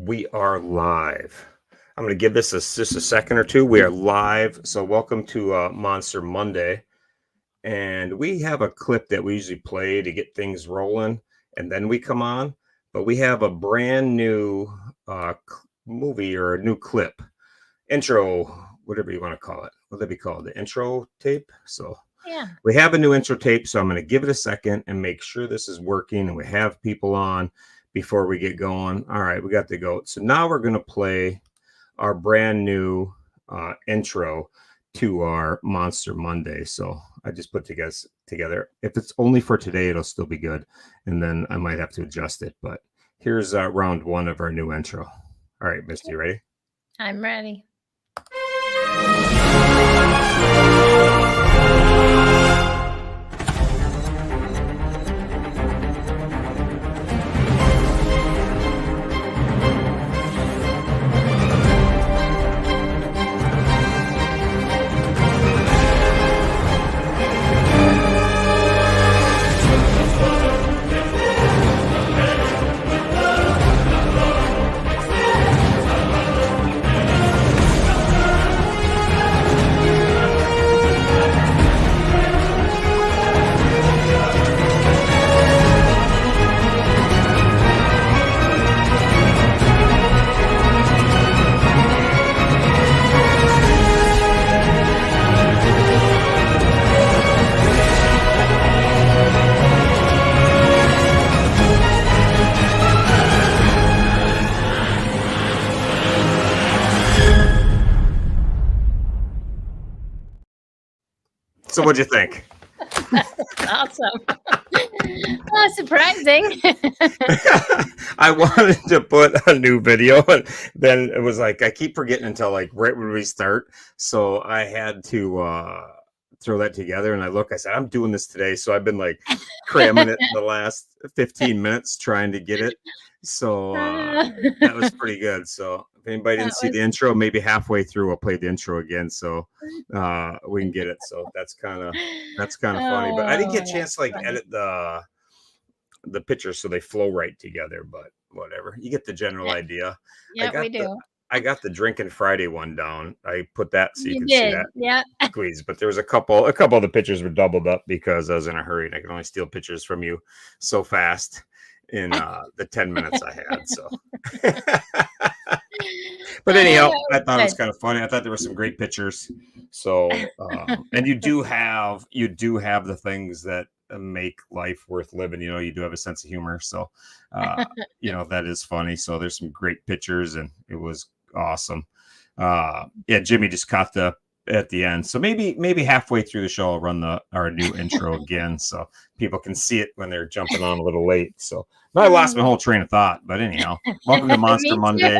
We are live. I'm going to give this just a second or two. We are live. So, welcome to Monster Monday. And we have a clip that we usually play to get things rolling, and then we come on. But we have a brand new movie or a new clip, intro, whatever you want to call it. What would that be called? The intro tape. So, yeah, we have a new intro tape. So, I'm going to give it a second and make sure this is working and we have people on before we get going. All right, we got the goat. So now we're going to play our brand new intro to our Monster Monday. So I just put together. If it's only for today, it'll still be good. And then I might have to adjust it. But here's round one of our new intro. All right, Misty, you ready? I'm ready. So what'd you think? Awesome. Well, surprising. I wanted to put a new video, and then it was like I keep forgetting until like right when we start. So I had to throw that together, and I said, I'm doing this today. So I've been like cramming it in the last 15 minutes trying to get it. So that was pretty good. So if anybody didn't see the intro, maybe halfway through I'll play the intro again so we can get it. So that's kind of funny. But I didn't get a chance to like edit the pictures so they flow right together, but whatever. You get the general idea. Yeah, we do. I got the Drinking Friday one down. I put that so you can did. see that. Yeah. Squeeze. But there was a couple of the pictures were doubled up because I was in a hurry and I could only steal pictures from you so fast in the 10 minutes I had. So but anyhow, I thought it was kind of funny. I thought there were some great pictures. So and you do have the things that make life worth living. You know, you do have a sense of humor. So you know, that is funny. So there's some great pictures and it was awesome. Yeah, Jimmy just caught at the end. So maybe halfway through the show I'll run our new intro again so people can see it when they're jumping on a little late. So I lost my whole train of thought. But anyhow, welcome to Monster Monday.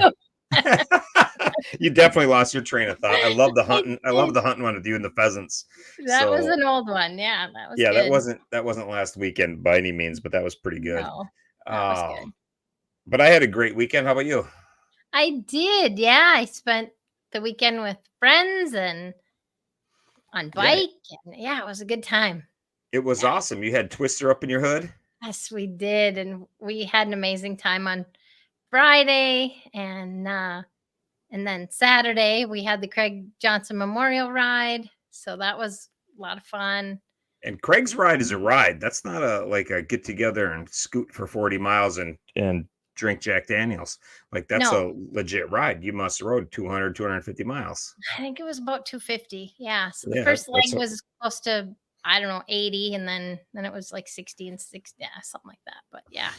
You definitely lost your train of thought. I love the hunting. I love the hunting one with you and the pheasants. That was an old one. Yeah, that was good. That wasn't last weekend by any means, but that was pretty good. No, that was good. But I had a great weekend. How about you? I did. Yeah, I spent the weekend with friends and on bike. And yeah, it was a good time. It was awesome. You had Twister up in your hood? Yes, we did. And we had an amazing time on Friday. And then Saturday, we had the Craig Johnson Memorial Ride. So that was a lot of fun. And Craig's ride is a ride. That's not a get together and scoot for 40 miles and drink Jack Daniels. Like that's a legit ride. You must have rode 200, 250 miles. I think it was about 250. Yeah. So the first leg was close to, I don't know, 80. And then it was like 60 and 60. Yeah, something like that. But yeah.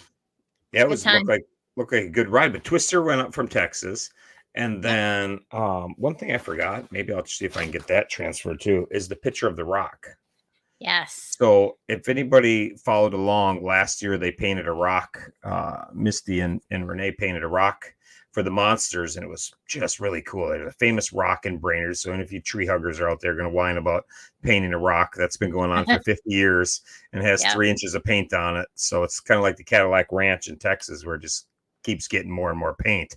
Yeah, it looked like a good ride. But Twister went up from Texas. And then one thing I forgot, maybe I'll see if I can get that transferred too, is the picture of The Rock. Yes. So if anybody followed along, last year they painted a rock. Misty and Renee painted a rock for the monsters, and it was just really cool. They had a famous rock in Brainerd. So if you tree huggers are out there going to whine about painting a rock, that's been going on for 50 years and has 3 inches of paint on it. So it's kind of like the Cadillac Ranch in Texas where it just keeps getting more and more paint.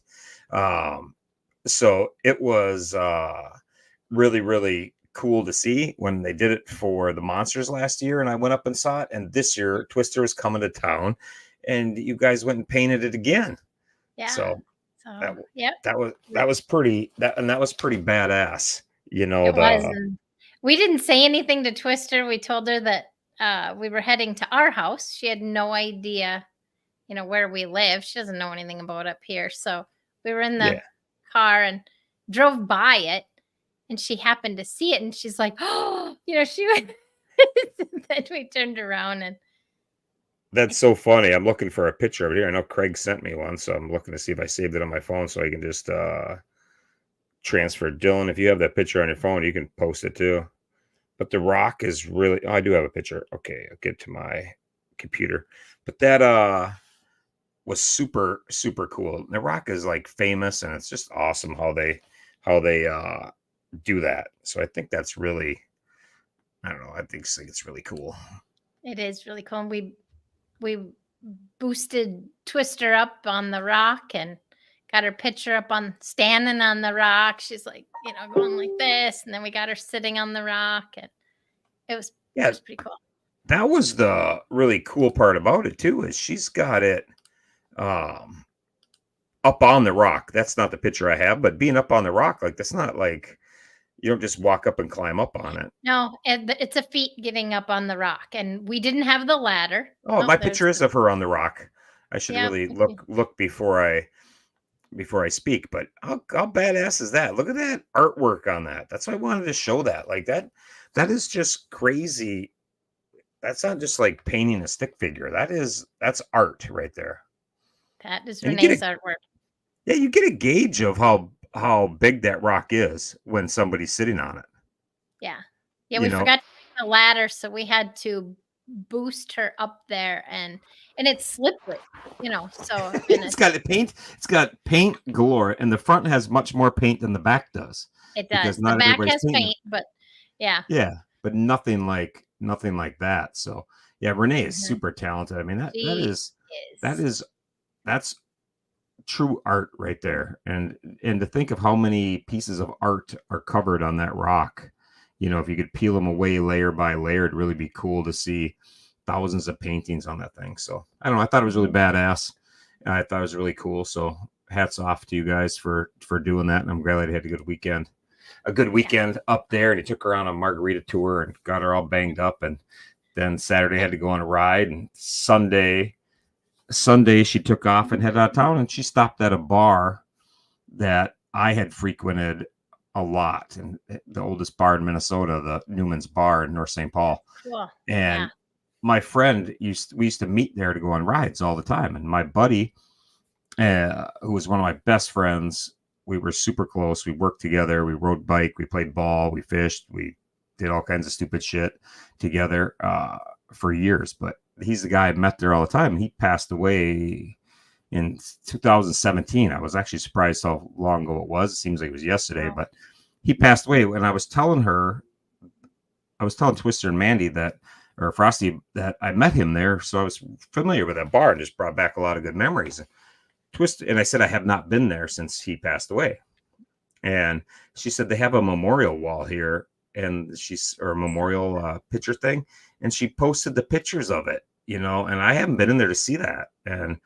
So it was really, really cool to see when they did it for the monsters last year, and I went up and saw it. And this year Twister is coming to town and you guys went and painted it again. Yeah. So So, that yep, that was pretty that was pretty badass. You know, it was. the And we didn't say anything to Twister. We told her that we were heading to our house. She had no idea, where we live. She doesn't know anything about up here. So we were in the yeah. car and drove by it, and she happened to see it, and she's like, "Oh," she went. Then we turned around and That's so funny. I'm looking for a picture of it here. I know Craig sent me one, so I'm looking to see if I saved it on my phone so I can just transfer. Dylan, if you have that picture on your phone, you can post it too. But the rock is really oh, I do have a picture. Okay, I'll get to my computer. But that was super, super cool. The rock is like famous and it's just awesome how they do that. So I think that's really I don't know, I think it's really cool. it is really cool. And we boosted Twister up on the rock and got her picture up on standing on the rock. She's like, going like this, and then we got her sitting on the rock, and it was it Yeah, was pretty cool. that was the really cool part about it too, is she's got it um up on the rock. That's not the picture I have, but being up on the rock, like that's not like you don't just walk up and climb up on it. No, it's a feat getting up on the rock, and we didn't have the ladder. Oh, Oh, my there's picture is of her on the rock. I should yeah. really Thank you. look before I speak, but how badass is that? Look at that artwork on that. That's why I wanted to show that. Like that is just crazy. That's not just like painting a stick figure. That's art right there. That is And you get Renee's a artwork. yeah, you get a gauge of how big that rock is when somebody's sitting on it. Yeah, yeah. You We know, forgot to bring the ladder, so we had to boost her up there, and it's slippery. So and it's got paint galore, and the front has much more paint than the back does it because does. The not back everybody's has painting. paint, but yeah. Yeah, but nothing like that. So yeah, Renee is Mhm. super talented. I mean She that is. is that's true art right there. And to think of how many pieces of art are covered on that rock, if you could peel them away layer by layer, it'd really be cool to see thousands of paintings on that thing. So I don't know. I thought it was really badass. I thought it was really cool. So hats off to you guys for doing that. And I'm glad I had a good weekend. A good Yeah. weekend up there, and he took her on a margarita tour and got her all banged up. And then Saturday had to go on a ride, and Sunday she took off and headed out of town, and she stopped at a bar that I had frequented a lot, and the oldest bar in Minnesota, the Newman's Bar in North St. Paul. Cool. Yeah. And my friend we used to meet there to go on rides all the time. And my buddy, who was one of my best friends, we were super close. We worked together. We rode bike. We played ball. We fished. We did all kinds of stupid shit together for years. But he's the guy I met there all the time. He passed away in 2017. I was actually surprised how long ago it was. It seems like it was yesterday, Wow. but he passed away. And I was telling Twister and Mandy or Frosty that I met him there. So I was familiar with that bar and just brought back a lot of good memories. And I said, I have not been there since he passed away. And she said, they have a memorial wall here or a memorial picture thing. And she posted the pictures of it, and I haven't been in there to see that. And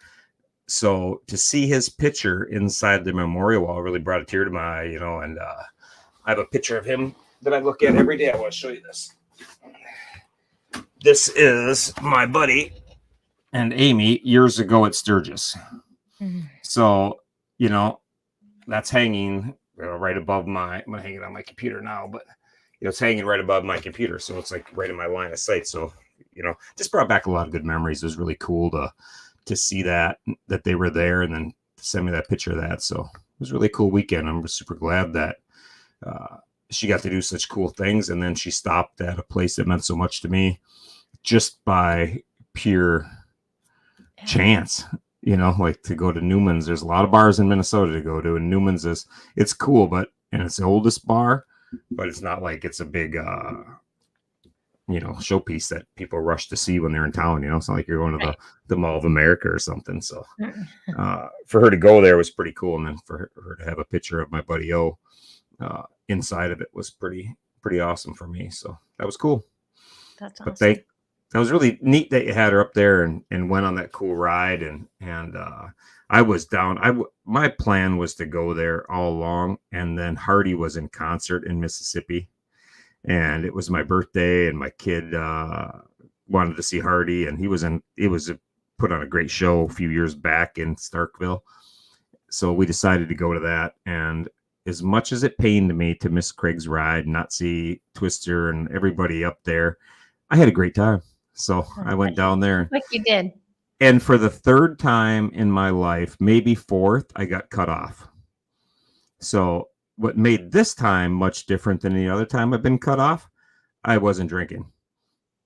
so to see his picture inside the memorial wall really brought a tear to my eye, and I have a picture of him that I look at every day. I want to show you this. This is my buddy and Amy years ago at Sturgis. Mhm. So, that's hanging right above I'm going to hang it on my computer now, but it's hanging right above my computer. So it's like right in my line of sight. So, just brought back a lot of good memories. It was really cool to see that they were there and then send me that picture of that. So it was a really cool weekend. I'm super glad that she got to do such cool things. And then she stopped at a place that meant so much to me just by pure chance, like to go to Newman's. There's a lot of bars in Minnesota to go to, and Newman's it's cool, and it's the oldest bar, but it's not like it's a big showpiece that people rush to see when they're in town. It's not like you're going to the Mall of America or something. So for her to go there was pretty cool, and then for her to have a picture of my buddy O inside of it was pretty awesome for me. So that was cool. That's but awesome. That was really neat that you had her up there and went on that cool ride. And I was down. My plan was to go there all along, and then Hardy was in concert in Mississippi, and it was my birthday, and my kid wanted to see Hardy, and he was put on a great show a few years back in Starkville. So we decided to go to that, and as much as it pained me to miss Craig's ride and not see Twister and everybody up there, I had a great time. So I went down there, Like you did. and for the third time in my life, maybe fourth, I got cut off. So what made this time much different than any other time I've been cut off, I wasn't drinking.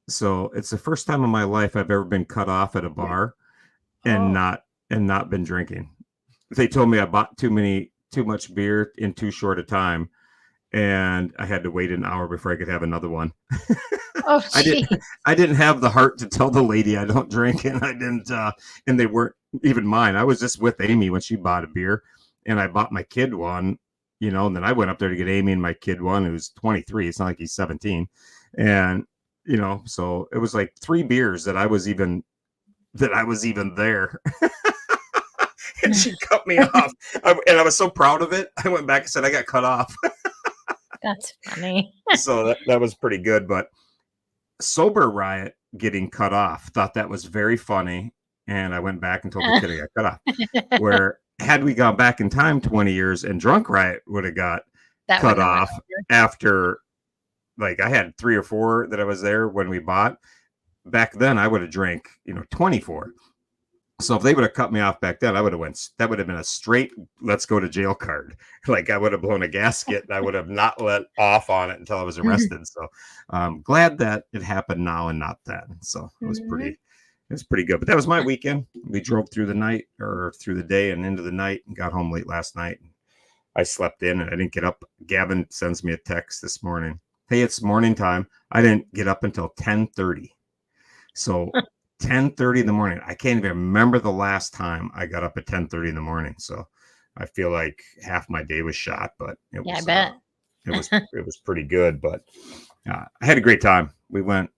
So it's the first time in my life I've ever been cut off at a bar and Oh. not been drinking. They told me I bought too much beer in too short a time, and I had to wait an hour before I could have another one. Oh, I gee. didn't have the heart to tell the lady I don't drink, and I didn't and they weren't even mine. I was just with Amy when she bought a beer, and I bought my kid one, and then I went up there to get Amy and my kid one who's 23. It's not like he's 17. And so it was like 3 beers that I was even there. And she cut me off. And I was so proud of it. I went back and said I got cut off. That's funny. So that was pretty good. But Sober Riot getting cut off, thought that was very funny. And I went back and told the kid I got cut off. Where had we gone back in time 20 years and Drunk Riot would have got That cut would have off after, like, I had 3 or 4 that I was there when we bought. Back then I would have drank 24. So if they would have cut me off back then, that would have been a straight let's go to jail card. Like I would have blown a gasket and I would have not let off on it until I was arrested. So I'm glad that it happened now and not then. So it was pretty good. But that was my weekend. We drove through the night or through the day and into the night and got home late last night. I slept in and I didn't get up. Gavin sends me a text this morning. Hey, it's morning time. I didn't get up until 10:30. So 10:30 in the morning. I can't even remember the last time I got up at 10:30 in the morning. So I feel like half my day was shot, but it was, I bet. it was pretty good. But I had a great time. We went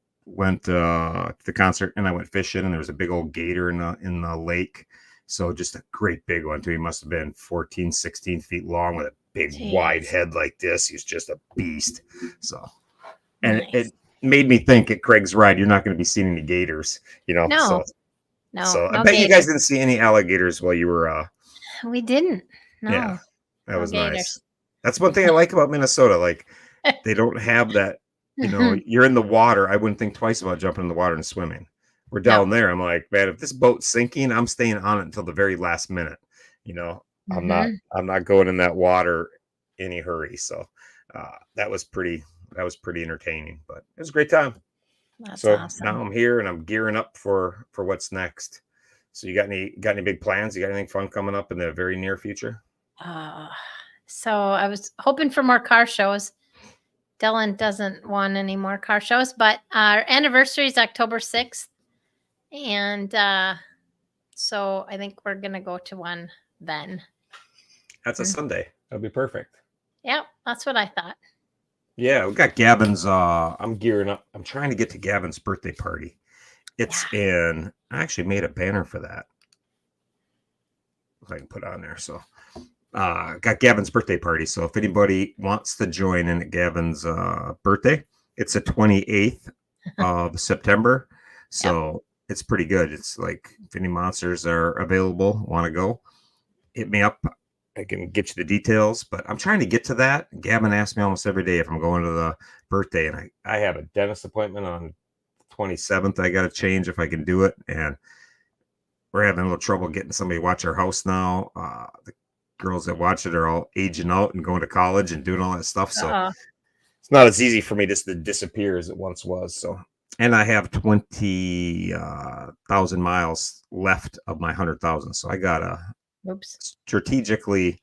to the concert and I went fishing, and there was a big old gator in the lake. So just a great big one too. He must have been 14, 16 feet long with a big wide head like this. He's just a beast. So, and Nice. it made me think at Craig's ride, you're not going to be seeing any gators, No. So No I bet you gators. guys didn't see any alligators while you were. We didn't. No. Yeah, that No was gators. nice. That's one thing I like about Minnesota. Like they don't have that. You're in the water. I wouldn't think twice about jumping in the water and swimming. We're down there. I'm like, man, if this boat's sinking, I'm staying on it until the very last minute. I'm not going in that water any hurry. So that was pretty entertaining, but it was a great time. That's So awesome. now I'm here and I'm gearing up for what's next. So you got any big plans? You got anything fun coming up in the very near future? So I was hoping for more car shows. Dylan doesn't want any more car shows, but our anniversary is October 6th. And so I think we're going to go to one then. That's a Sunday. That'd be perfect. Yep, that's what I thought. Yeah, we got Gavin's. I'm gearing up. I'm trying to get to Gavin's birthday party. It's I actually made a banner for that. If I can put on there. So got Gavin's birthday party. So if anybody wants to join in at Gavin's birthday, it's the 28th of September. So it's pretty good. It's like if any monsters are available, want to go, hit me up. I can get you the details, but I'm trying to get to that. Gavin asks me almost every day if I'm going to the birthday, and I have a dentist appointment on 27th. I got to change if I can do it, and we're having a little trouble getting somebody to watch our house now. The girls that watch it are all aging out and going to college and doing all that stuff, so it's not as easy for me just to disappear as it once was. So, and I have 20,000 miles left of my 100,000, so I gotta strategically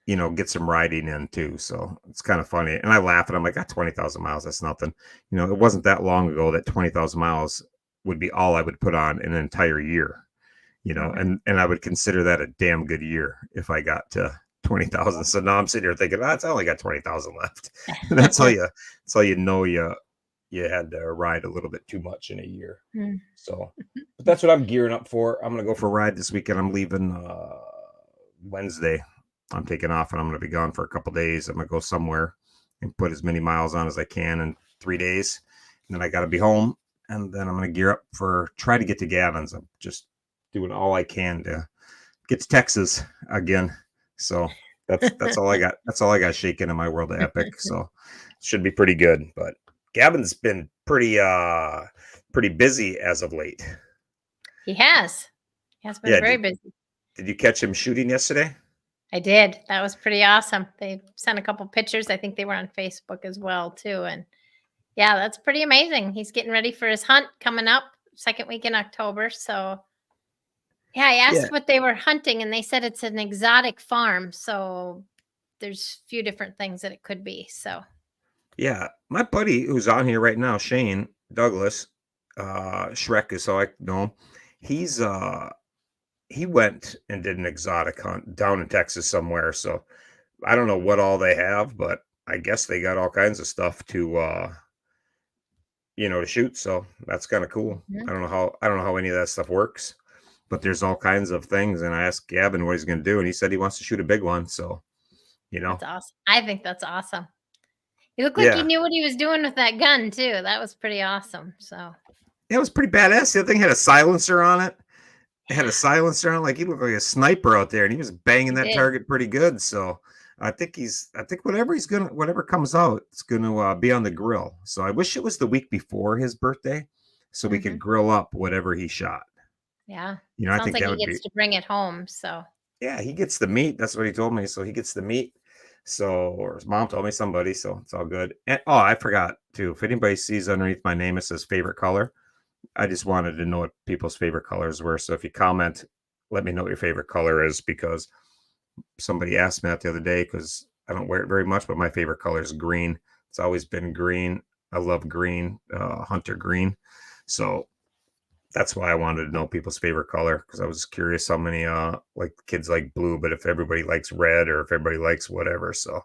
get some riding in too. So it's kind of funny, and I laugh and I'm like, 20,000 miles, that's nothing. It wasn't that long ago that 20,000 miles would be all I would put on in an entire year, and I would consider that a damn good year if I got to 20,000. So now I'm sitting here thinking, it's only got 20,000 left. That's how you know you had to ride a little bit too much in a year. Mm. So, but that's what I'm gearing up for. I'm gonna go for a ride this weekend. I'm leaving Wednesday. I'm taking off and I'm gonna be gone for a couple days. I'm gonna go somewhere and put as many miles on as I can in 3 days. And then I gotta be home. And then I'm gonna gear up for try to get to Gavin's. I'm just doing all I can to get to Texas again. So that's all I got. That's all I got shaking in my world of Epic. So should be pretty good. But Gavin's been pretty busy as of late. He has. He has been Yeah, very busy. Did you catch him shooting yesterday? I did. That was pretty awesome. They sent a couple pictures. I think they were on Facebook as well too. And yeah, that's pretty amazing. He's getting ready for his hunt coming up second week in October. So yeah, I asked Yeah. what they were hunting and they said it's an exotic farm. So there's a few different things that it could be. So Yeah, my buddy who's on here right now, Shane Douglas, Shrek is how I know him. He's he went and did an exotic hunt down in Texas somewhere. So I don't know what all they have, but I guess they got all kinds of stuff to to shoot. So that's kind of cool. mhm, I don't know how any of that stuff works, but there's all kinds of things. And I asked Gavin what he's going to do, and he said he wants to shoot a big one. So that's awesome. I think that's awesome. He looked like he yeah, knew what he was doing with that gun too. That was pretty awesome. So it was pretty badass. The other thing had a silencer on it. It had yeah, a silencer on, like he looked like a sniper out there, and he was banging he that did. target pretty good. So I think whatever comes out, it's gonna be on the grill. So I wish it was the week before his birthday, so we could Hmm. grill up whatever he shot. Yeah. I Sounds think like that he would be gets to bring it home. So yeah. He gets the meat. That's what he told me. So he gets the meat. So or his mom told me somebody. So it's all good. And oh, I forgot too. If anybody sees underneath my name, it says favorite color. I just wanted to know what people's favorite colors were. So if you comment, let me know what your favorite color is because somebody asked me that the other day because I don't wear it very much, but my favorite color is green. It's always been green. I love green, hunter green. So that's why I wanted to know people's favorite color because I was curious how many like kids like blue, but if everybody likes red or if everybody likes whatever. So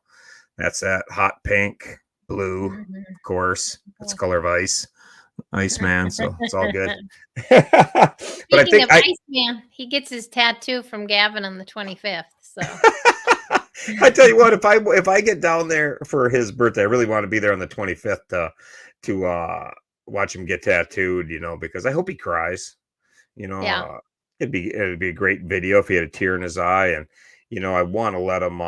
that's that hot pink, blue, mhm. of course. That's Cool. color of Iceman. So it's all good. But I Speaking think of Iceman, he gets his tattoo from Gavin on the 25th. So I tell you what, if I get down there for his birthday, I really want to be there on the 25th to watch him get tattooed, because I hope he cries. You know, yeah, it'd be a great video if he had a tear in his eye, and I want to let him.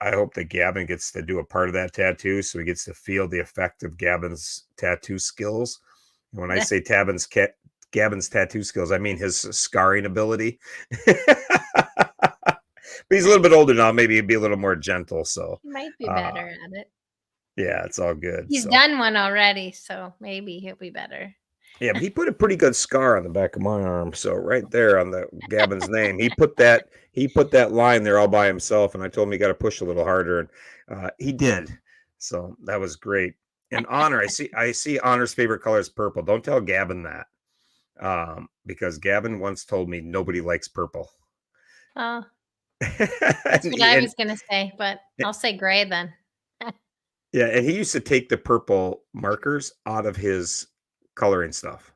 I hope that Gavin gets to do a part of that tattoo, so he gets to feel the effect of Gavin's tattoo skills. And when I say Gavin's tattoo skills, I mean his scarring ability. But he's a little bit older now. Maybe he'd be a little more gentle. So, he might be uh, better at it. yeah, it's all good. He's So, done one already, so maybe he'll be better. yeah, but he put a pretty good scar on the back of my arm. So right there on the Gavin's name, he put that line there all by himself, and I told him he got to push a little harder, and he did. So that was great. And Honor, I see Honor's favorite color is purple. Don't tell Gavin that, because Gavin once told me nobody likes purple. Oh, that's and, what he, I and was gonna say, but I'll say gray then. yeah, and he used to take the purple markers out of his coloring stuff.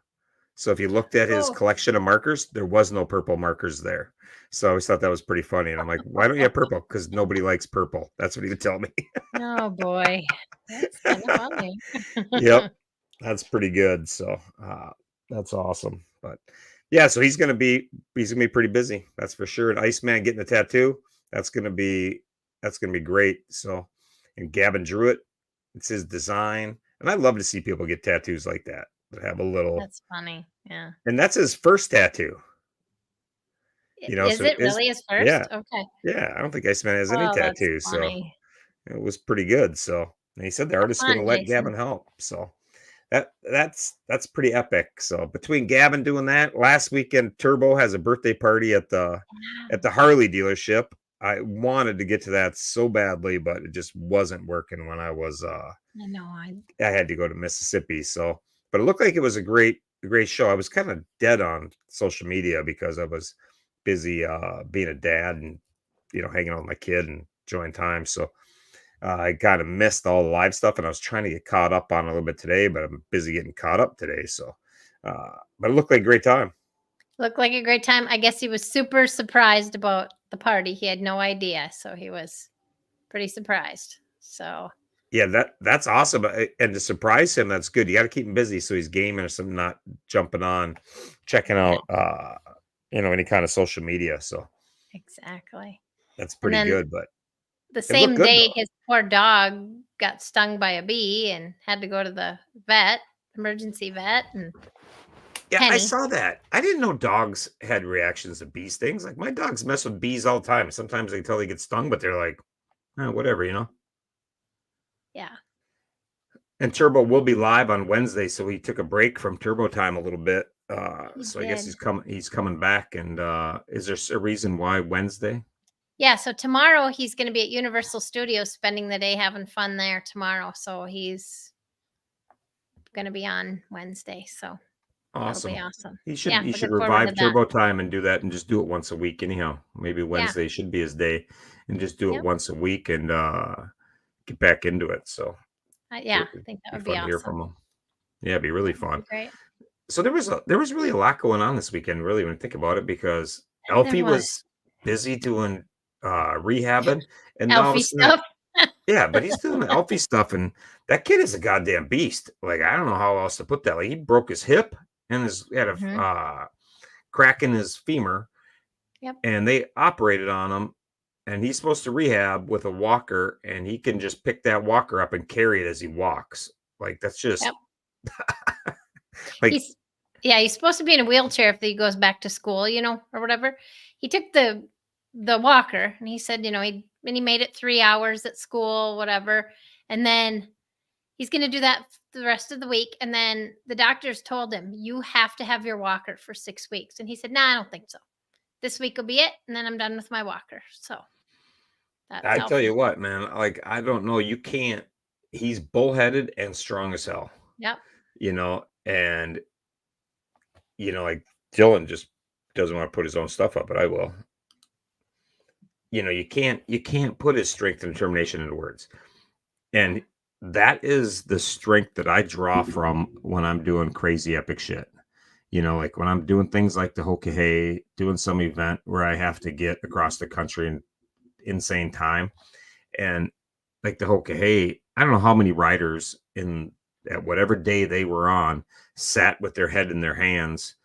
So if you looked at his Oh, collection of markers, there was no purple markers there. So I always thought that was pretty funny. And I'm like, why don't you have purple? Because nobody likes purple. That's what he would tell me. oh boy, that's kind of funny. Yep, that's pretty good. So that's awesome. But yeah, so he's gonna be pretty busy. That's for sure. And Iceman getting a tattoo, that's gonna be great. So and Gavin drew it. It's his design. And I love to see people get tattoos like that have a little, That's funny. Yeah. and that's his first tattoo, Is so it really his yeah, first? Okay. yeah, I don't think Iceman has any Oh, that's tattoos, so funny. it was pretty good. So and he said the Have artist's gonna fun, let Jason. Gavin help. So that's pretty epic. So between Gavin doing that, last weekend Turbo has a birthday party at the Harley dealership. I wanted to get to that so badly, but it just wasn't working when I know. I had to go to Mississippi. So, but it looked like it was a great show. I was kind of dead on social media because I was busy being a dad and hanging out with my kid and enjoying time. So I kind of missed all the live stuff, and I was trying to get caught up on a little bit today, but I'm busy getting caught up today. So, but it looked like a great time. Looked like a great time. I guess he was super surprised about the party. He had no idea, so he was pretty surprised. So, Yeah, that's awesome, and to surprise him, that's good. You gotta keep him busy so he's gaming or something, not jumping on, checking yeah, out, any kind of social media, so exactly. that's And pretty then good, but the it looked same good, day, though. his poor dog got stung by a bee and had to go to the vet, emergency vet, and Yeah, I Penny. saw that. I didn't know dogs had reactions to bee stings, like, my dogs mess with bees all the time. Sometimes they tell they get stung, but they're like, "Eh, whatever," you know? Yeah, And Turbo will be live on Wednesday, so he took a break from Turbo Time a little bit, he so I guess did. he's coming back, and, is there a reason why Wednesday? Yeah, so tomorrow he's gonna be at Universal Studios spending the day having fun there tomorrow, so he's gonna be on Wednesday, so that'll be Awesome. awesome. He should Yeah, he should looking forward to revive that. Turbo Time and do that and just do it once a week anyhow. Maybe Yeah, Wednesday should be his day and just do it yep, once a week and, get back into it, so yeah, I it'd think that be would be fun to hear awesome. from him. Yeah, it'd be really That would fun. be great. So there was really a lot going on this weekend, really, when you think about it, because There Elfie was was busy doing, rehabbing, and now all of a Elfie sudden stuff. yeah, but he's doing the Elfie stuff, and that kid is a goddamn beast. Like, I don't know how else to put that. Like, he broke his hip and had a, Mhm, crack in his femur, yep, and they operated on him, and he's supposed to rehab with a walker, and he can just pick that walker up and carry it as he walks. Like, that's just yep. like He's yeah, he's supposed to be in a wheelchair if he goes back to school, or whatever. He took the walker and he said, he made it 3 hours at school, whatever. And then he's going to do that the rest of the week, and then the doctors told him, "You have to have your walker for 6 weeks." And he said, "Nah, I don't think so. This week will be it, and then I'm done with my walker." So, that's I tell you Alfie. what, man, like, I don't know, you can't he's bullheaded and strong as hell, Yep. and, like, Dylan just doesn't wanna put his own stuff up, but I will. You can't put his strength and determination into words, and that is the strength that I draw from when I'm doing crazy epic shit. Like, when I'm doing things like the Hokahay, doing some event where I have to get across the country in insane time, and like the Hokahay, I don't know how many riders in at whatever day they were on sat with their head in their hands,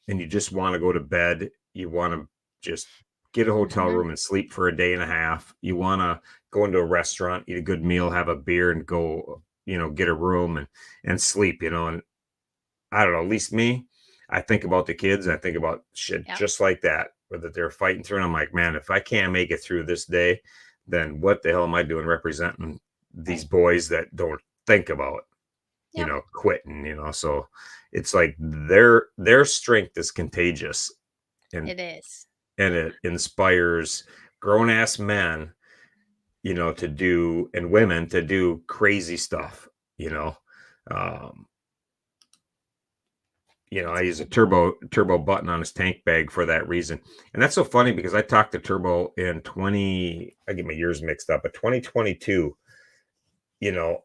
and you just want to go to bed. You want to just get a hotel Mhm. room and sleep for a day and a half. You want to go into a restaurant, eat a good meal, have a beer, and go, get a room and sleep. And I don't know. At least me, I think about the kids. I think about shit Yep. just like that, whether they're fighting through. And I'm like, man, if I can't make it through this day, then what the hell am I doing representing these Right. boys that don't think about Yep. quitting, so it's like their strength is contagious, and It is. it inspires grown ass men, to do and women to do crazy stuff, you know. Um, I That's use a cool. turbo button on his tank bag for that reason. And that's so funny because I talked to Turbo in 20, I get my years mixed up, but 2022, you know,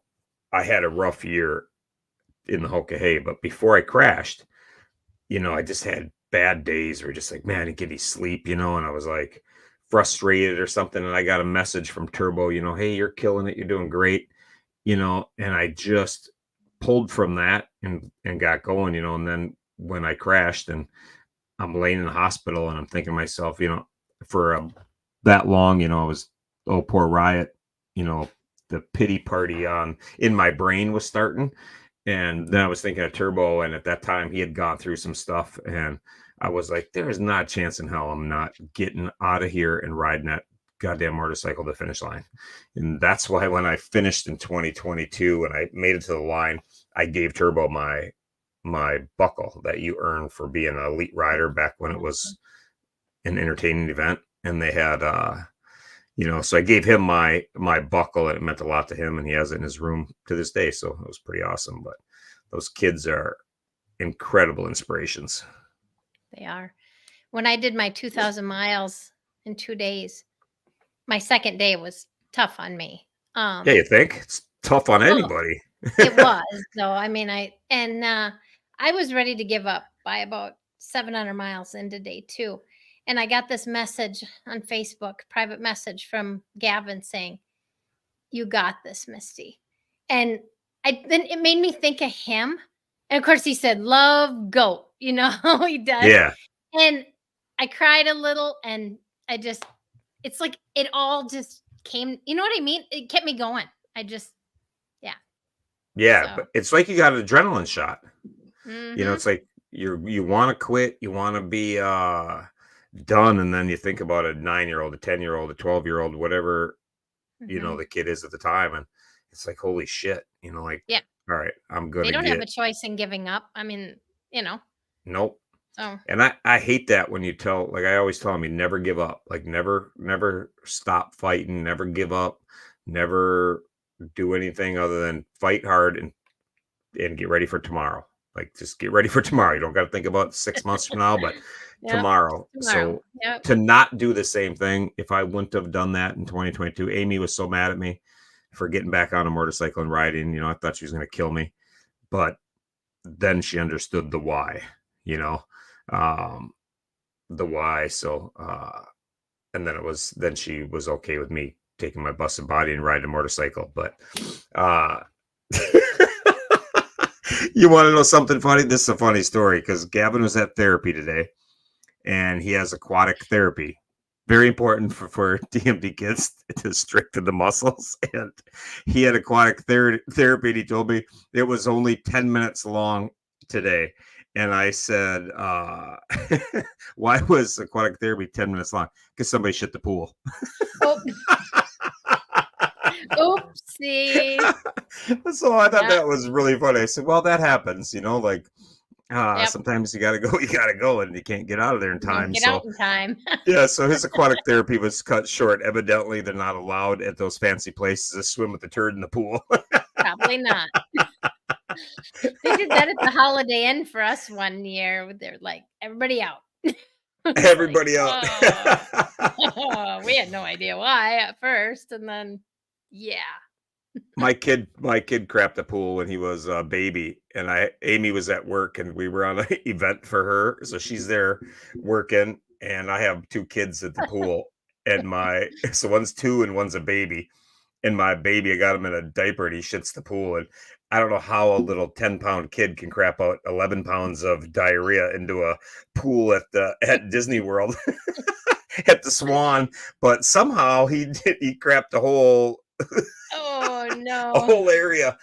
I had a rough year in the Hokahay, but before I crashed, I just had bad days where just like, man, I didn't get any sleep, and I was like frustrated or something. And I got a message from Turbo, hey, you're killing it, you're doing great, and I just pulled from that and got going, and then when I crashed and I'm laying in the hospital and I'm thinking to myself, for that long, I was, oh, poor Riot, you know, the pity party on in my brain was starting. And then I was thinking of Turbo, and at that time he had gone through some stuff, and I was like, there is not a chance in hell I'm not getting out of here and riding that goddamn motorcycle to the finish line. And that's why when I finished in 2022 and I made it to the line, I gave Turbo my buckle that you earn for being an elite rider back when it Awesome. was an entertaining event. And they had so I gave him my buckle, and it meant a lot to him, and he has it in his room to this day. So it was pretty awesome. But those kids are incredible inspirations. They are. When I did my 2,000 miles in 2 days, my second day was tough on me. Yeah, you think it's tough on Well, anybody. it was, though. I mean, I was ready to give up by about 700 miles into day 2, and I got this message on Facebook, private message from Gavin saying, "You got this, Misty." And I then it made me think of him, and of course, he said, "Love, goat," you know how he does, Yeah, and I cried a little, and I just it's like it all just came, you know what I mean? It kept me going. I just yeah, yeah, so but it's like you got an adrenaline shot. mhm, It's like you want to quit, you want to be done, and then you think about a 9-year-old, a 10-year-old, a 12-year-old, whatever mhm. the kid is at the time, and it's like holy shit, like Yeah, all right, I'm they gonna don't have get a choice in giving up. I mean, you know, nope. so And I hate that when you tell like I always tell them you never give up. Like never stop fighting, never give up, never do anything other than fight hard and get ready for tomorrow. Like just get ready for tomorrow. You don't got to think about 6 months from now, but yep, tomorrow. tomorrow. So Yep. to not do the same thing, if I wouldn't have done that in 2022, Amy was so mad at me for getting back on a motorcycle and riding. I thought she was going to kill me, but then she understood the why. You know, um, the why. So, and then she was okay with me taking my busted body and riding a motorcycle. But, uh, you want to know something funny? This is a funny story because Gavin was at therapy today and he has aquatic therapy. Very important for DMD kids to strengthen the muscles. And he had aquatic therapy. And he told me it was only 10 minutes long today. And I said, why was aquatic therapy 10 minutes long? Because somebody shit the pool. Oh, oopsie. So I thought Yeah, that was really funny. I said, well, that happens, like yep. sometimes you gotta go, and you can't get out of there in You don't time. get out So in time. yeah, so his aquatic therapy was cut short. Evidently, they're not allowed at those fancy places to swim with the turd in the pool. Probably not. They did that at the Holiday Inn for us one year. They're like, everybody out. It's like, Everybody out. oh, we had no idea why at first. And then, yeah. My kid crapped the pool when he was a baby, and Amy was at work, and we were on an event for her, so she's there working, and I have 2 kids at the pool, and my so one's 2 and one's a baby, and my baby, I got him in a diaper, and he shits the pool, and I don't know how a little 10-pound kid can crap out 11 pounds of diarrhea into a pool at Disney World at the Swan, but somehow he crapped the whole Oh, a no. whole area.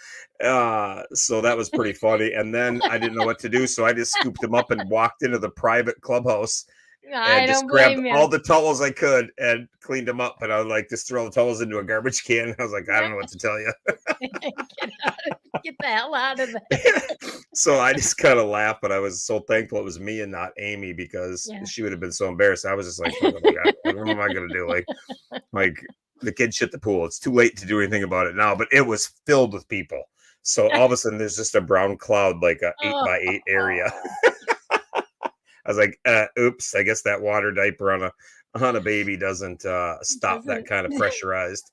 So that was pretty funny. And then I didn't know what to do, so I just scooped him up and walked into the private clubhouse and I just don't grabbed blame you. all the towels I could and cleaned them up. And I was like, just throw the towels into a garbage can. I was like, I don't know what to tell you. Get out, get the hell out of there. So I just kind of laughed, but I was so thankful it was me and not Amy because Yeah. she would have been so embarrassed. I was just like, oh my God, what am I gonna do? Like the kid shit the pool. It's too late to do anything about it now, but it was filled with people. So all of a sudden there's just a brown cloud, like a 8x8 area. Oh, I was like, oops, I guess that water diaper on a baby doesn't stop that doesn't. kind of pressurized.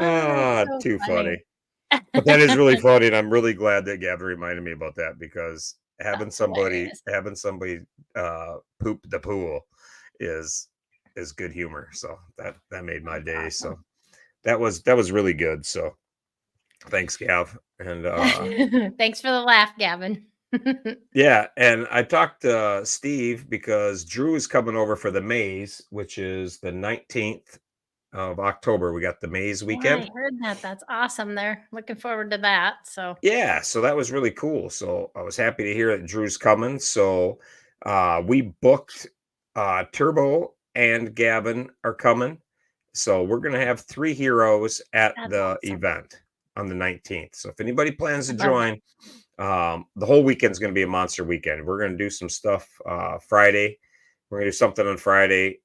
Oh, that's so Too funny. funny. But that is really funny, and I'm really glad that Gavin reminded me about that because having That's somebody hilarious. having somebody poop the pool is good humor. So that made my day. That's So that was really good. So thanks, Gav. And awesome. Thanks for the laugh, Gavin. yeah, and I talked to Steve because Drew is coming over for the Maze, which is the 19th of October. We got the Maze Yeah, I weekend. heard that. That's awesome. They're looking forward to that. So, Yeah, so that was really cool. So I was happy to hear that Drew's coming. So we booked Turbo and Gavin are coming. So we're gonna have 3 heroes at that's the awesome. event on the 19th. So if anybody plans to I love that. join, the whole weekend's gonna be a monster weekend. We're gonna do some stuff Friday. We're gonna do something on Friday.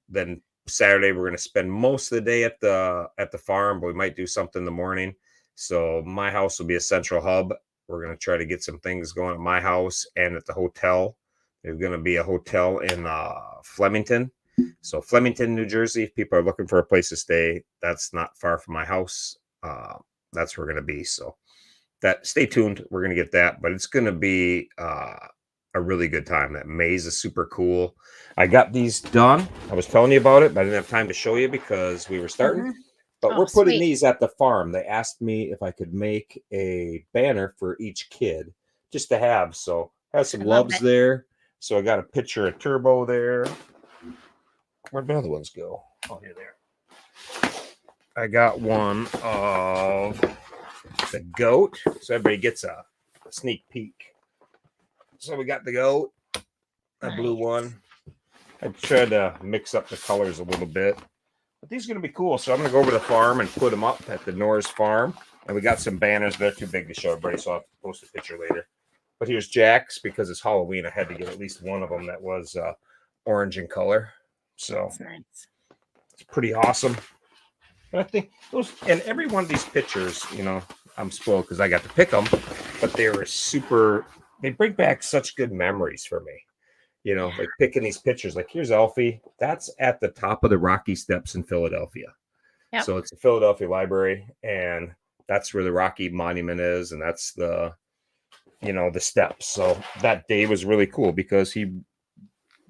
Then Saturday we're gonna spend most of the day at the farm, but we might do something in the morning. So my house will be a central hub. We're going to try to get some things going at my house and at the hotel. There's going to be a hotel in Flemington So Flemington, New Jersey, if people are looking for a place to stay, that's not far from my house. That's where we're going to be. So that stay tuned. We're going to get that, but it's going to be a really good time. That maze is super cool. I got these done. I was telling you about it, but I didn't have time to show you because we were starting. Mhm. But Oh, we're putting sweet. these at the farm. They asked me if I could make a banner for each kid just to have. So I have some I love loves it. there. So I got a picture of Turbo there. Where'd the other ones go? Oh, here they are. I got one of the goat. So everybody gets a sneak peek. So we got the goat, a blue Nice. one. I tried to mix up the colors a little bit. But these are going to be cool. So I'm going to go over to the farm and put them up at the Norris farm. And we got some banners. They're too big to show everybody, so I'll have to post a picture later. But here's Jack's because it's Halloween. I had to get at least one of them that was orange in color. So That's nice. it's pretty awesome. But I think those, and every one of these pictures, you know, I'm spoiled because I got to pick them, but they were super, they bring back such good memories for me. You know, Yeah. like picking these pictures. Like here's Alfie. That's at the top of the Rocky Steps in Philadelphia. Yep. So it's the Philadelphia Library, and that's where the Rocky Monument is, and that's the, you know, the steps. So that day was really cool because he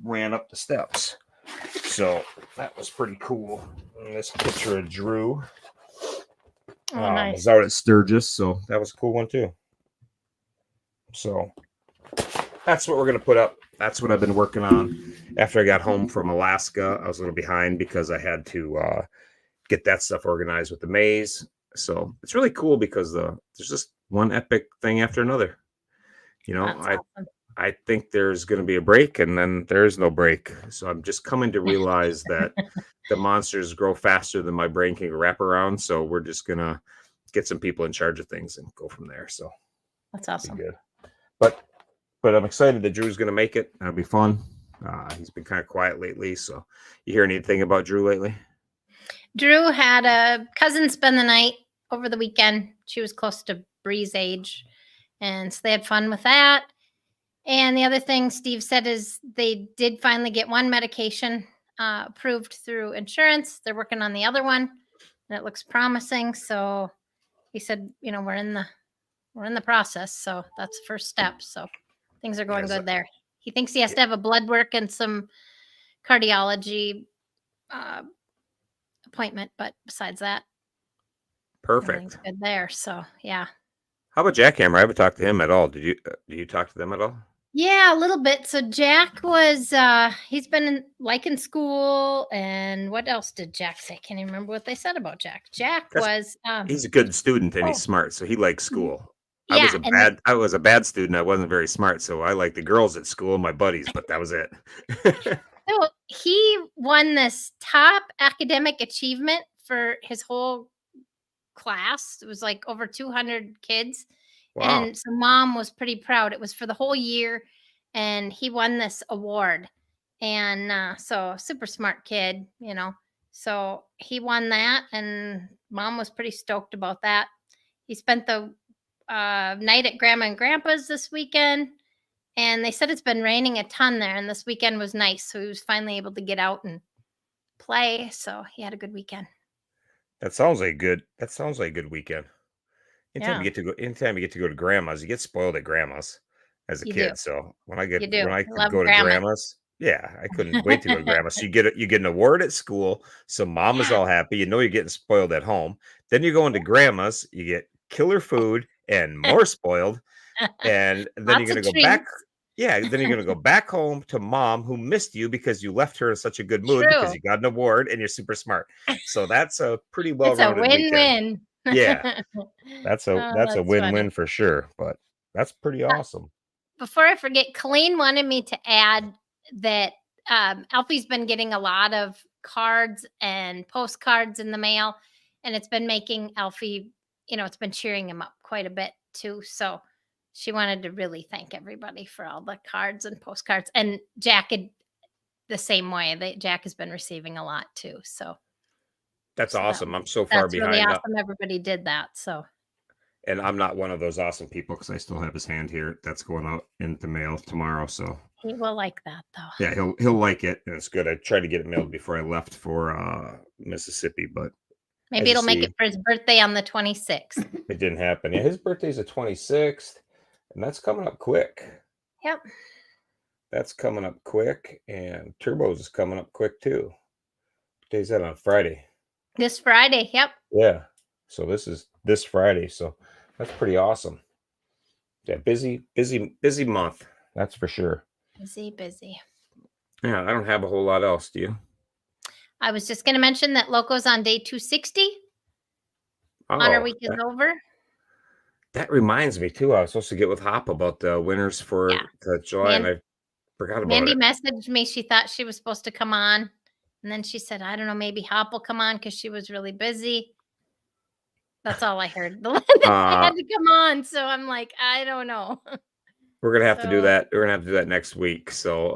ran up the steps. So that was pretty cool. And this picture of Drew Oh, nice. was out at Sturgis, so that was a cool one too. So that's what we're gonna put up. That's what I've been working on. After I got home from Alaska, I was a little behind because I had to get that stuff organized with the maze. So it's really cool because there's just one epic thing after another. You know, That's awesome. I think there's going to be a break, and then there is no break. So I'm just coming to realize that the monsters grow faster than my brain can wrap around. So we're just gonna get some people in charge of things and go from there. So That's be awesome. good. But I'm excited that Drew's going to make it. That'll be fun. He's been kind of quiet lately. So you hear anything about Drew lately? Drew had a cousin spend the night over the weekend. She was close to Bree's age, and so they had fun with that. And the other thing Steve said is they did finally get one medication approved through insurance. They're working on the other one, and it looks promising. So he said, you know, we're in the process. So that's the first step. So things are going good there. He thinks he has to have a blood work and some cardiology appointment, but besides that, everything's Perfect. good there. So yeah. How about Jackhammer? I haven't talked to him at all. Did you talk to them at all? Yeah, a little bit. So Jack was he's been in school, and what else did Jack say? Can't even remember what they said about Jack. Jack That's was He's a good student and he's oh smart, so he likes school. yeah, and I was a bad student. I wasn't very smart, so I liked the girls at school, my buddies, but that was it. so he won this top academic achievement for his whole class. It was like over 200 kids. Wow. And so mom was pretty proud. It was for the whole year, and he won this award. And so super smart kid, you know. So he won that, and mom was pretty stoked about that. He spent the night at grandma and grandpa's this weekend, and they said it's been raining a ton there, and this weekend was nice. So he was finally able to get out and play. So he had a good weekend. That sounds like good. That sounds like a good weekend. Yeah, Anytime you get to go to grandma's, you get spoiled at grandma's as a you do. kid. So You do. when I I could love go to grandma. grandma's, yeah, I couldn't wait to go to grandma's. So you get an award at school, so mom is Yeah. all happy. You know you're getting spoiled at home. Then you go into grandma's, you get killer food and more spoiled, and then you're Lots gonna of go back. treats. Yeah, then you're gonna go back home to mom who missed you because you left her in such a good mood because True. you got an award and you're super smart. So that's a pretty It's a well-rounded weekend. win-win. Yeah. Oh, That's a that's funny. win-win for sure, but that's pretty awesome. Before I forget, Colleen wanted me to add that Alfie's been getting a lot of cards and postcards in the mail, and it's been making Alfie, you know, it's been cheering him up quite a bit too. So she wanted to really thank everybody for all the cards and postcards. And Jack had the same way. Jack has been receiving a lot too. So That's so awesome. I'm so far that's really behind. awesome. Everybody did that. So And I'm not one of those awesome people because I still have his hand here. That's going out into mail tomorrow. So He will like that though. yeah, he'll like it, and it's good. I tried to get it mailed before I left for Mississippi, but as Maybe you it'll make see, it for his birthday on the 26th. it didn't happen. Yeah, his birthday's the 26th, and that's coming up quick. Yep. That's coming up quick, and Turbo's is coming up quick too. What day's that on Friday? This Friday. Yep. Yeah. So this is this Friday. So that's pretty awesome. Yeah, busy month. That's for sure. Busy. Yeah, I don't have a whole lot else. Do you? I was just going to mention that Loco's on day 260. Honor Week is over. That reminds me too. I was supposed to get with Hop about the winners for July, and I forgot about Mandy it. messaged me. She thought she was supposed to come on, and then she said, "I don't know, maybe Hop will come on because she was really busy." That's all I heard. I had to come on, so I'm like, I don't know. We're gonna have to do that. We're gonna have to do that next week. So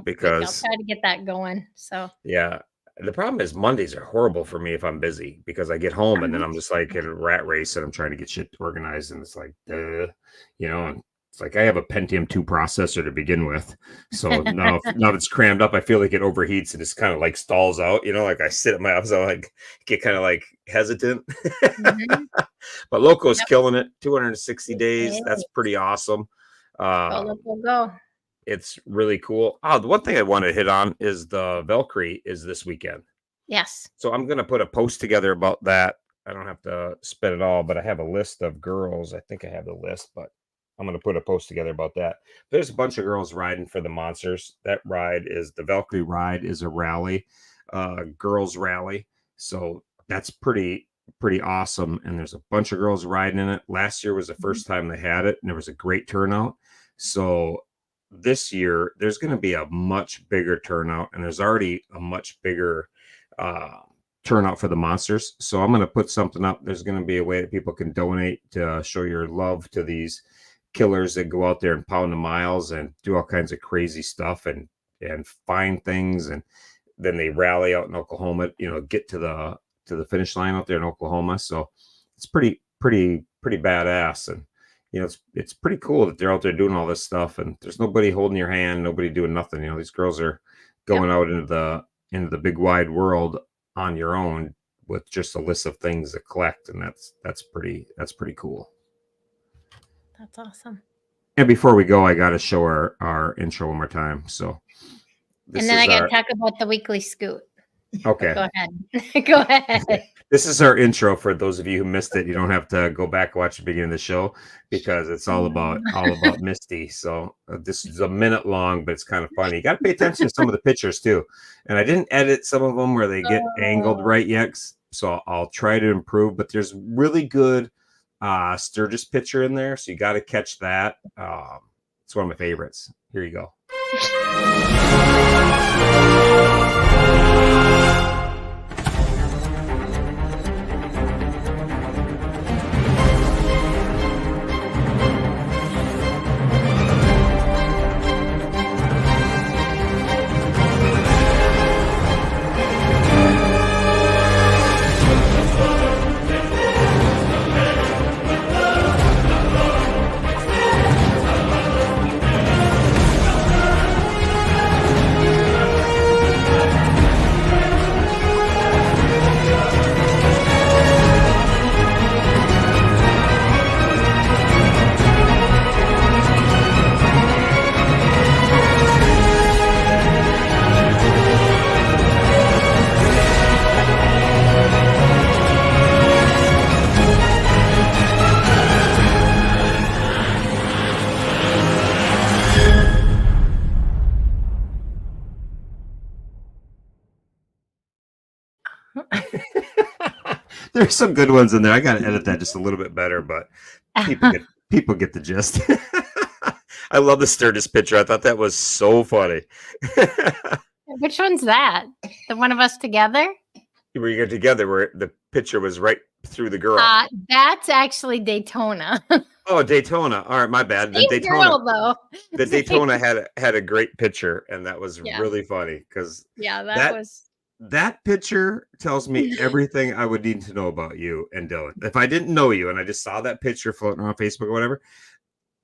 because I'll try to get that going. So yeah. The problem is Mondays are horrible for me if I'm busy because I get home and then I'm just like in a rat race and I'm trying to get shit organized and it's like, and it's like I have a Pentium 2 processor to begin with. So now it's crammed up, I feel like it overheats and it's kind of like stalls out, like I sit at my office, I like get kind of like hesitant. But Loco's killing it. 260 days. That's pretty awesome. Go. It's really cool. The one thing I want to hit on is the Valkyrie is this weekend. Yes. So I'm going to put a post together about that. I don't have to spit it all, but I have a list of girls. I think I have the list, but I'm going to put a post together about that. There's a bunch of girls riding for the monsters. That ride is the Valkyrie ride is a rally, girls rally. So that's pretty awesome. And there's a bunch of girls riding in it. Last year was the first time they had it, and there was a great turnout. So this year there's going to be a much bigger turnout, and there's already a much bigger turnout for the monsters. So I'm going to put something up. There's going to be a way that people can donate to show your love to these killers that go out there and pound the miles and do all kinds of crazy stuff and find things, and then they rally out in Oklahoma, get to the finish line out there in Oklahoma. So it's pretty badass. And it's pretty cool that they're out there doing all this stuff, and there's nobody holding your hand, nobody doing nothing. These girls are going out into the big wide world on your own with just a list of things to collect, and that's pretty cool. That's awesome. And before we go, I got to show our intro one more time. So, and then I got to talk about the weekly scoot. Okay. Go ahead. This is our intro for those of you who missed it. You don't have to go back and watch the beginning of the show because it's all about Misty. So this is a minute long, but it's kind of funny. You got to pay attention to some of the pictures too. And I didn't edit some of them where they get angled right yet. So I'll try to improve, but there's really good Sturgis picture in there. So you got to catch that. It's one of my favorites. Here you go. There's some good ones in there. I got to edit that just a little bit better, but people get the gist. I love the Sturgis picture. I thought that was so funny. Which one's that? The one of us together? Where you get together, where the picture was right through the girl. That's actually Daytona. Oh, Daytona. All right, my bad. The Daytona, though. The Daytona had a great picture, and that was really funny because that was. that picture tells me everything I would need to know about you and Dylan. If I didn't know you and I just saw that picture floating on Facebook or whatever,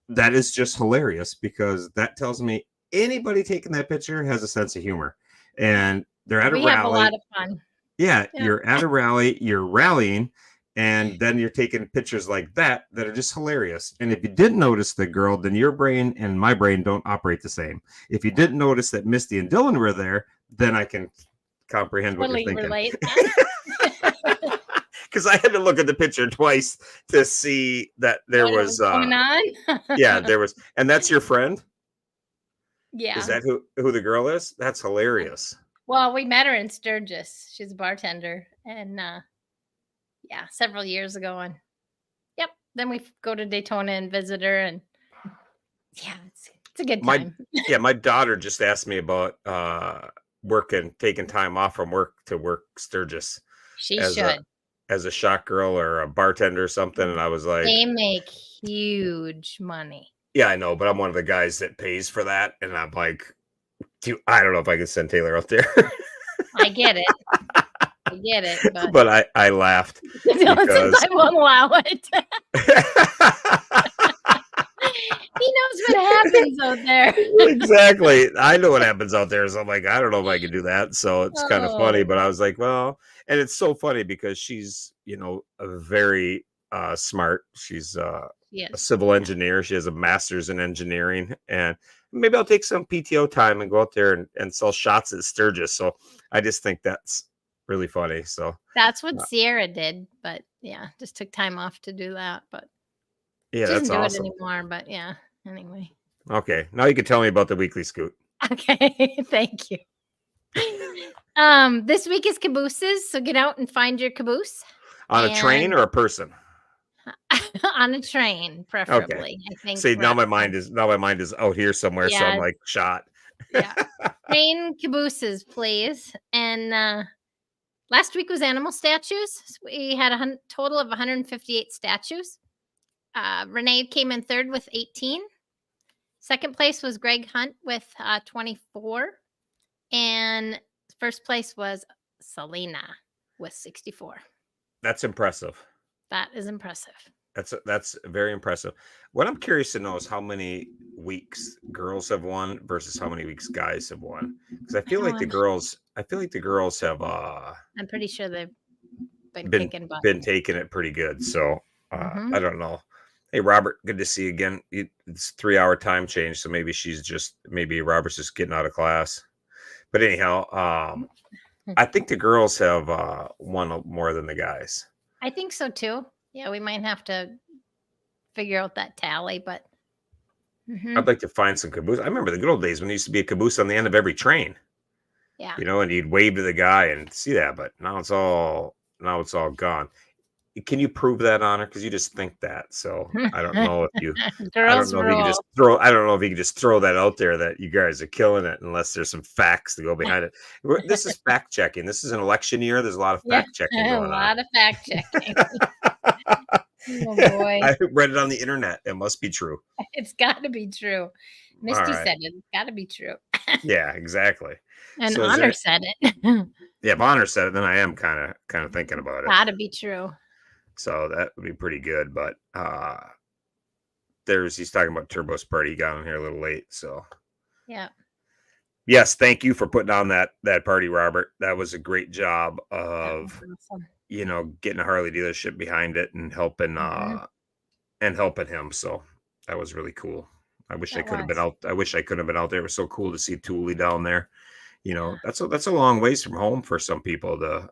that is just hilarious because that tells me anybody taking that picture has a sense of humor. And they're at a We have a lot rally. of fun. Yeah, Yeah. you're at a rally, you're rallying, and then you're taking pictures like that that are just hilarious. And if you didn't notice the girl, then your brain and my brain don't operate the same. If you didn't notice that Misty and Dylan were there, then I can comprehend what you're Totally thinking. relate. Because I had to look at the picture twice to see that there What was going on? yeah, there was, and that's your friend. Yeah. Is that who the girl is? That's hilarious. Well, we met her in Sturgis. She's a bartender, and yeah, several years ago. And yep, then we go to Daytona and visit her, and yeah, it's a good time. My daughter just asked me about taking time off from work to work Sturgis. She as should. As a shop girl or a bartender or something, and I was like, they make huge money. Yeah, I know, but I'm one of the guys that pays for that, and I'm like, I don't know if I can send Taylor out there. I get it. I get it, but I laughed because I won't allow it. He knows what happens out there. Exactly. I know what happens out there. So I'm like, I don't know if I can do that. So it's kind of funny. But I was like, well, and it's so funny because she's, a very smart. She's a civil engineer. She has a master's in engineering. And maybe I'll take some PTO time and go out there and sell shots at Sturgis. So I just think that's really funny. So that's what Sierra did. But yeah, just took time off to do that. But yeah, that's awesome. Doesn't do it anymore, but yeah. Anyway. Okay, now you can tell me about the weekly scoot. Okay, thank you. This week is cabooses, so get out and find your caboose. On a train or a person? On a train, preferably. Okay. I think. See, now my mind is out here somewhere, so I'm like shot. Yeah. Train cabooses, please. And last week was animal statues. So we had a total of 158 statues. Renee came in third with 18. Second place was Greg Hunt with 24. And first place was Selena with 64. That's impressive. That is impressive. That's very impressive. What I'm curious to know is how many weeks girls have won versus how many weeks guys have won. Because I feel like the girls have I'm pretty sure they've been taking it pretty good. So I don't know. Hey, Robert, good to see you again. It's 3-hour time change, so maybe Robert's just getting out of class. But anyhow, I think the girls have won more than the guys. I think so too. Yeah, we might have to figure out that tally, but I'd like to find some caboose. I remember the good old days when there used to be a caboose on the end of every train. Yeah. And you'd wave to the guy and see that, but now it's all gone. Can you prove that, Honor? Because you just think that. So I don't know if you. I don't know if you can just throw that out there that you guys are killing it, unless there's some facts to go behind it. This is fact checking. This is an election year. There's a lot of fact checking going on. A lot of fact checking. Oh boy! I read it on the internet. It must be true. It's got to be true. Misty said it. It's got to be true. Yeah, exactly. And Honor said it. Yeah, if Honor said it, then I am kind of thinking about it. Got to be true. So that would be pretty good. But he's talking about Turbo's party. He got on here a little late. So yeah. Yes, thank you for putting on that party, Robert. That was a great job of getting a Harley dealership behind it and helping him. So that was really cool. I wish I could have been out. I wish I could have been out there. It was so cool to see Thule down there. That's a long ways from home for some people to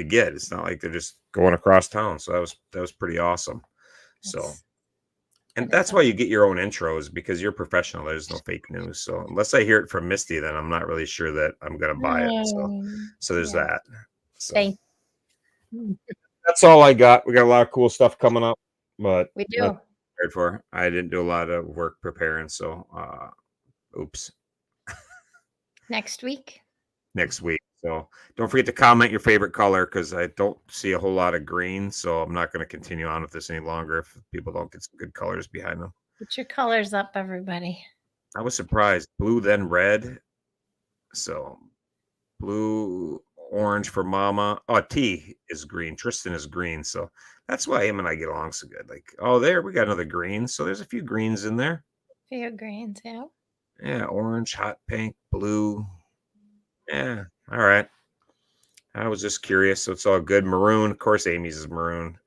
get. It's not like they're just going across town. So that was pretty awesome. And that's why you get your own intros, because you're professional. There's no fake news. So unless I hear it from Misty, then I'm not really sure that I'm going to buy it. So there's that. So that's all I got. We got a lot of cool stuff coming up, but we do. I didn't do a lot of work preparing. So, oops. Next week. So don't forget to comment your favorite color, because I don't see a whole lot of green. So I'm not going to continue on with this any longer if people don't get some good colors behind them. Put your colors up, everybody. I was surprised. Blue, then red. So blue, orange for Mama. Oh, T is green. Tristan is green, so that's why him and I get along so good. Like, oh, there we got another green. So there's a few greens in there. Few greens, yeah. Yeah, orange, hot pink, blue. Yeah, all right. I was just curious, so it's all good. Maroon, of course, Amy's is maroon.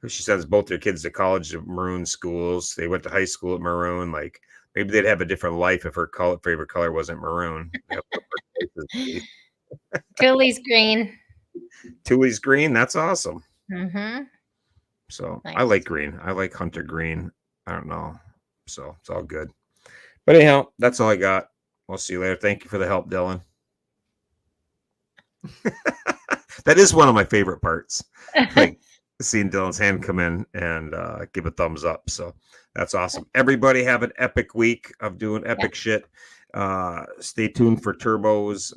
She sends both their kids to college at maroon schools. They went to high school at maroon. Like maybe they'd have a different life if her favorite color wasn't maroon. Cooley's green. Tui's green. That's awesome. Mm-hmm. So Nice. I like green. I like hunter green. I don't know. So it's all good. But anyhow, that's all I got. We'll see you later. Thank you for the help, Dylan. That is one of my favorite parts. Like seeing Dylan's hand come in and give a thumbs up. So that's awesome. Everybody have an epic week of doing epic shit. Stay tuned for Turbos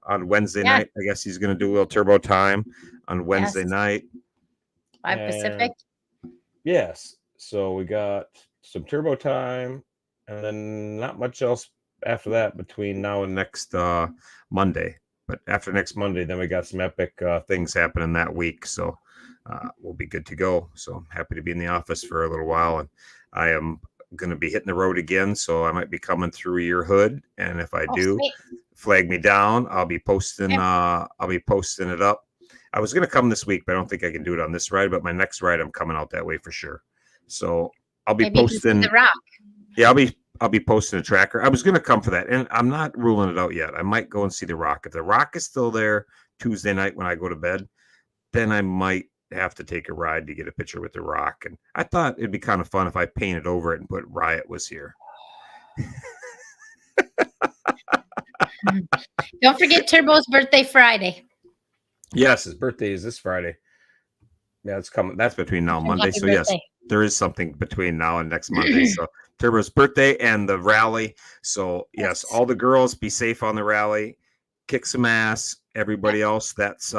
on Wednesday night. I guess he's going to do a little Turbo time on Wednesday night. 5 Pacific. Yes. So we got some Turbo time and then not much else after that between now and next Monday. But after next Monday, then we got some epic things happening that week. So we'll be good to go. So I'm happy to be in the office for a little while. And I am going to be hitting the road again. So I might be coming through your hood. And if I do, flag me down. I'll be posting. I'll be posting it up. I was going to come this week, but I don't think I can do it on this ride. But my next ride, I'm coming out that way for sure. So I'll be posting the Rock. Yeah, I'll be posting a tracker. I was going to come for that, and I'm not ruling it out yet. I might go and see The Rock. If The Rock is still there Tuesday night when I go to bed, then I might have to take a ride to get a picture with The Rock. And I thought it'd be kind of fun if I painted over it and put Riot was here. Don't forget Turbo's birthday Friday. Yes, his birthday is this Friday. Yeah, it's coming. That's between now and Monday. So yes, there is something between now and next Monday. So Turbo's birthday and the rally. So yes, all the girls be safe on the rally. Kick some ass. Everybody else that's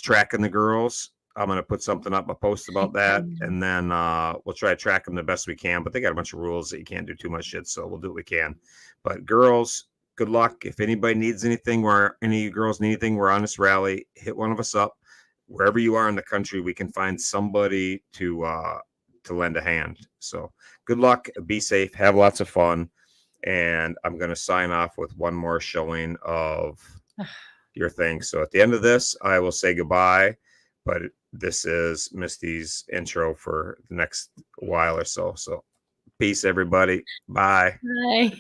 tracking the girls, I'm gonna put something up, a post about that, and then we'll try to track them the best we can. But they got a bunch of rules that you can't do too much shit, so we'll do what we can. But girls, good luck. If anybody needs anything, or any of you girls need anything, we're on this rally. Hit one of us up. Wherever you are in the country, we can find somebody to lend a hand. So good luck, be safe, have lots of fun. And I'm going to sign off with one more showing of your thing. So at the end of this, I will say goodbye, but this is Misty's intro for the next while or so. So peace, everybody. Bye. Bye.